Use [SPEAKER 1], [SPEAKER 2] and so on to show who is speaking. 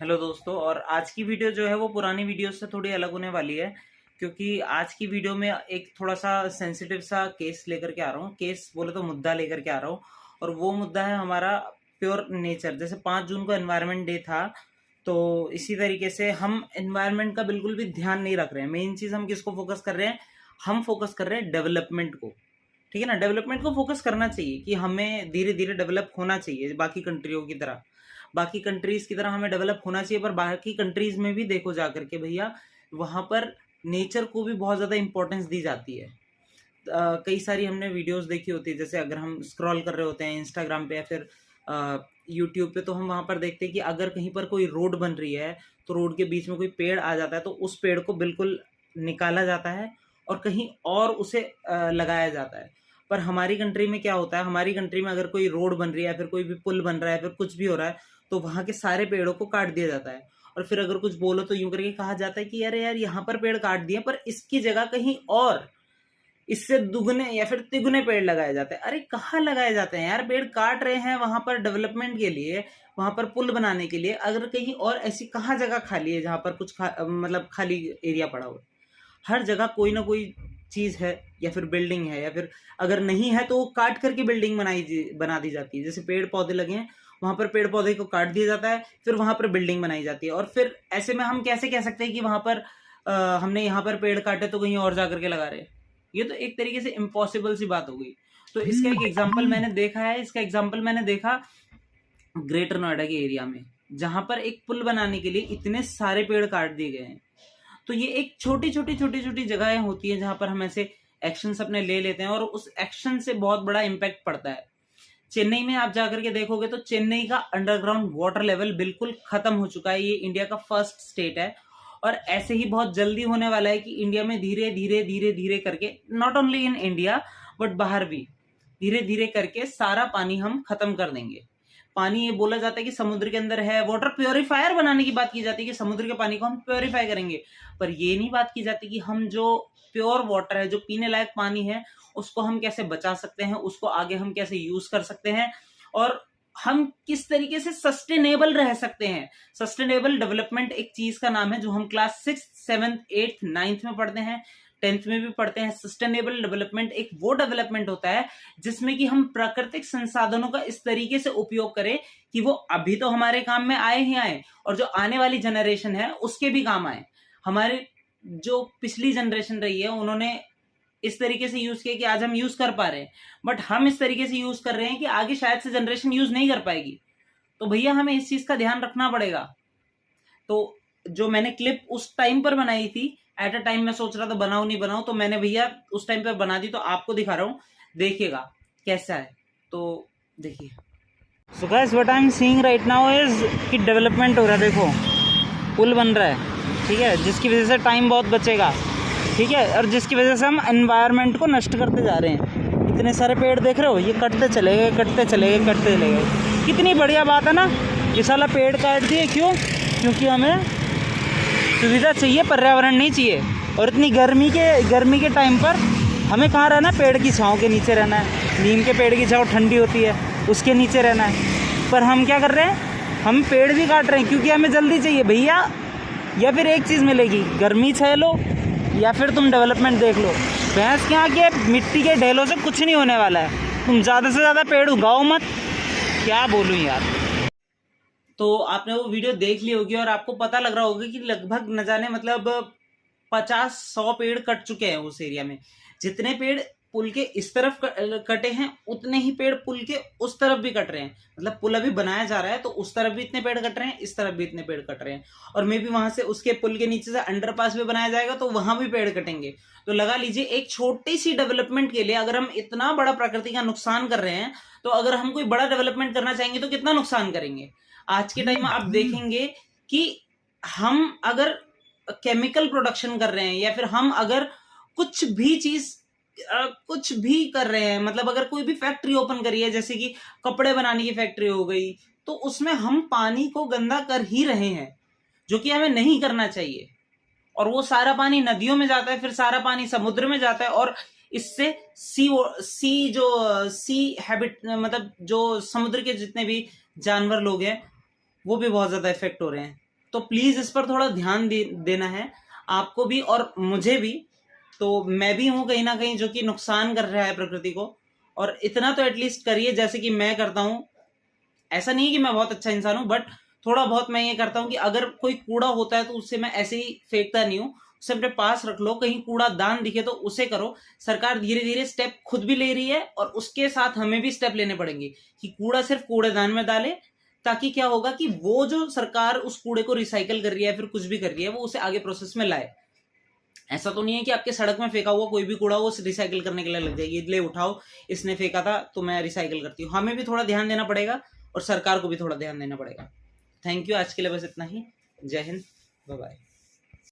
[SPEAKER 1] Hello दोस्तों। और आज की वीडियो जो है वो पुरानी वीडियो से थोड़ी अलग होने वाली है, क्योंकि आज की वीडियो में एक थोड़ा सा सेंसिटिव सा केस लेकर के आ रहा हूँ। केस बोले तो मुद्दा लेकर के आ रहा हूँ, और वो मुद्दा है हमारा प्योर नेचर। जैसे 5 जून को एनवायरनमेंट डे था, तो इसी तरीके से हम एनवायरनमेंट का बिल्कुल भी ध्यान नहीं रख रहे हैं। मेन चीज़ हम किसको फोकस कर रहे हैं? हम फोकस कर रहे हैं डेवलपमेंट को। ठीक है ना, डेवलपमेंट को फोकस करना चाहिए कि हमें धीरे धीरे डेवलप होना चाहिए बाकी कंट्रियों की तरह, बाकी कंट्रीज की तरह हमें डेवलप होना चाहिए। पर बाकी कंट्रीज में भी देखो जा करके भैया, वहाँ पर नेचर को भी बहुत ज़्यादा इंपॉर्टेंस दी जाती है। कई सारी हमने वीडियोस देखी होती है, जैसे अगर हम स्क्रॉल कर रहे होते हैं इंस्टाग्राम पे या फिर यूट्यूब पे, तो हम वहाँ पर देखते हैं कि अगर कहीं पर कोई रोड बन रही है तो रोड के बीच में कोई पेड़ आ जाता है, तो उस पेड़ को बिल्कुल निकाला जाता है और कहीं और उसे लगाया जाता है। पर हमारी कंट्री में क्या होता है? हमारी कंट्री में अगर कोई रोड बन रही है या फिर कोई भी पुल बन रहा है, फिर कुछ भी हो रहा है, तो वहाँ के सारे पेड़ों को काट दिया जाता है। और फिर अगर कुछ बोलो तो यूं करके कहा जाता है कि अरे यार, यहाँ पर पेड़ काट दिए, पर इसकी जगह कहीं और इससे दुगने या फिर तिगुने पेड़ लगाए जाते हैं। अरे कहाँ लगाए जाते हैं यार? पेड़ काट रहे हैं वहां पर डेवलपमेंट के लिए, वहां पर पुल बनाने के लिए। अगर कहीं और ऐसी कहाँ जगह खाली है जहां पर कुछ मतलब खाली एरिया पड़ा हुआ है? हर जगह कोई ना कोई चीज है, या फिर बिल्डिंग है, या फिर अगर नहीं है तो वो काट करके बिल्डिंग बना दी जाती है। जैसे पेड़ पौधे लगे हैं, वहां पर पेड़ पौधे को काट दिया जाता है, फिर वहां पर बिल्डिंग बनाई जाती है। और फिर ऐसे में हम कैसे कह सकते हैं कि वहां पर हमने यहाँ पर पेड़ काटे तो कहीं और जाकर के लगा रहे हैं? ये तो एक तरीके से इम्पॉसिबल सी बात हो गई। तो इसका एक एग्जाम्पल मैंने देखा है, इसका एग्जाम्पल मैंने देखा ग्रेटर नोएडा के एरिया में, जहां पर एक पुल बनाने के लिए इतने सारे पेड़ काट दिए गए हैं। तो ये एक छोटी छोटी छोटी छोटी जगहें होती हैं जहां पर हम ऐसे एक्शंस अपने ले लेते हैं, और उस एक्शन से बहुत बड़ा इम्पैक्ट पड़ता है। चेन्नई में आप जाकर के देखोगे तो चेन्नई का अंडरग्राउंड वाटर लेवल बिल्कुल खत्म हो चुका है। ये इंडिया का फर्स्ट स्टेट है, और ऐसे ही बहुत जल्दी होने वाला है कि इंडिया में धीरे धीरे धीरे धीरे करके, not only in India but बाहर भी, धीरे धीरे करके सारा पानी हम खत्म कर देंगे। पानी, ये बोला जाता है कि समुद्र के अंदर है, वाटर प्योरीफायर बनाने की बात की जाती है कि समुद्र के पानी को हम प्योरीफाई करेंगे। पर ये नहीं बात की जाती कि हम जो प्योर वाटर है, जो पीने लायक पानी है, उसको हम कैसे बचा सकते हैं, उसको आगे हम कैसे यूज कर सकते हैं, और हम किस तरीके से सस्टेनेबल रह सकते हैं। सस्टेनेबल डेवलपमेंट एक चीज का नाम है जो हम क्लास 6, 7, 8, 9 में पढ़ते हैं, 10th में भी पढ़ते हैं। सस्टेनेबल डेवलपमेंट एक वो डेवलपमेंट होता है जिसमें कि हम प्राकृतिक संसाधनों का इस तरीके से उपयोग करें कि वो अभी तो हमारे काम में आए ही आए, और जो आने वाली जनरेशन है उसके भी काम आए। हमारे जो पिछली जनरेशन रही है, उन्होंने इस तरीके से यूज किया कि आज हम यूज कर पा रहे हैं, बट हम इस तरीके से यूज कर रहे हैं कि आगे शायद से जनरेशन यूज नहीं कर पाएगी। तो भैया हमें इस चीज का ध्यान रखना पड़ेगा। तो जो मैंने क्लिप उस टाइम पर बनाई थी, एट अ टाइम मैं सोच रहा था बनाऊं नहीं बनाऊं, तो मैंने भैया उस टाइम पर बना दी, तो आपको दिखा रहा हूं, देखिएगा कैसा है। तो देखिए, so guys, what I am seeing right now is कि डेवलपमेंट हो रहा है। देखो, पुल बन रहा है, ठीक है, जिसकी वजह से टाइम बहुत बचेगा, ठीक है, और जिसकी वजह से हम एनवायरनमेंट को नष्ट करते जा रहे हैं। इतने सारे पेड़ देख रहे हो, ये कटते चले गए, कटते चले गए, कटते चले गए। कितनी बढ़िया बात है ना, ये साला पेड़ काट दिए। क्यों? क्योंकि हमें सुविधा चाहिए, पर्यावरण नहीं चाहिए। और इतनी गर्मी के टाइम पर हमें कहाँ रहना है? पेड़ की छाँव के नीचे रहना है। नीम के पेड़ की छाँव ठंडी होती है, उसके नीचे रहना है। पर हम क्या कर रहे हैं? हम पेड़ भी काट रहे हैं क्योंकि हमें जल्दी चाहिए भैया। या फिर एक चीज़ मिलेगी, गर्मी सह लो या फिर तुम डेवलपमेंट देख लो। भैंस के यहाँ के मिट्टी के ढेलों से कुछ नहीं होने वाला है। तुम ज़्यादा से ज़्यादा पेड़ उगाओ मत। क्या बोलूँ यार। तो आपने वो वीडियो देख ली होगी और आपको पता लग रहा होगा कि लगभग न जाने मतलब 50-100 पेड़ कट चुके हैं उस एरिया में। जितने पेड़ पुल के इस तरफ कटे हैं, उतने ही पेड़ पुल के उस तरफ भी कट रहे हैं। मतलब पुल अभी बनाया जा रहा है, तो उस तरफ भी इतने पेड़ कट रहे हैं, इस तरफ भी इतने पेड़ कट रहे हैं। और मे भी वहां से उसके पुल के नीचे से अंडरपास भी बनाया जाएगा, तो वहां भी पेड़ कटेंगे। तो लगा लीजिए, एक छोटी सी डेवलपमेंट के लिए अगर हम इतना बड़ा प्रकृति का नुकसान कर रहे हैं, तो अगर हम कोई बड़ा डेवलपमेंट करना चाहेंगे तो कितना नुकसान करेंगे। आज के टाइम में आप देखेंगे कि हम अगर केमिकल प्रोडक्शन कर रहे हैं, या फिर हम अगर कुछ भी चीज कुछ भी कर रहे हैं, मतलब अगर कोई भी फैक्ट्री ओपन करी है, जैसे कि कपड़े बनाने की फैक्ट्री हो गई, तो उसमें हम पानी को गंदा कर ही रहे हैं, जो कि हमें नहीं करना चाहिए। और वो सारा पानी नदियों में जाता है, फिर सारा पानी समुद्र में जाता है, और इससे सी हैबिट, मतलब जो समुद्र के जितने भी जानवर लोग हैं, वो भी बहुत ज्यादा इफेक्ट हो रहे हैं। तो प्लीज इस पर थोड़ा ध्यान देना है आपको भी और मुझे भी। तो मैं भी हूं कहीं ना कहीं जो कि नुकसान कर रहा है प्रकृति को, और इतना तो एटलीस्ट करिए जैसे कि मैं करता हूं। ऐसा नहीं है कि मैं बहुत अच्छा इंसान हूं, बट थोड़ा बहुत मैं ये करता हूं कि अगर कोई कूड़ा होता है तो उससे मैं ऐसे ही फेंकता नहीं हूं, उसे अपने पास रख लो। कहीं कूड़ा दान दिखे तो उसे करो। सरकार धीरे धीरे स्टेप खुद भी ले रही है और उसके साथ हमें भी स्टेप लेने पड़ेंगे कि कूड़ा सिर्फ कूड़ेदान में डाले, ताकि क्या होगा कि वो जो सरकार उस कूड़े को रिसाइकल कर रही है फिर कुछ भी कर रही है वो उसे आगे प्रोसेस में लाए। ऐसा तो नहीं है कि आपके सड़क में फेंका हुआ कोई भी कूड़ा वो रिसाइकल करने के लिए लग जाएगी, ले उठाओ इसने फेंका था तो मैं रिसाइकल करती हूँ। हमें भी थोड़ा ध्यान देना पड़ेगा और सरकार को भी थोड़ा ध्यान देना पड़ेगा। थैंक यू, आज के लिए बस इतना ही। जय हिंद, बाय बाय।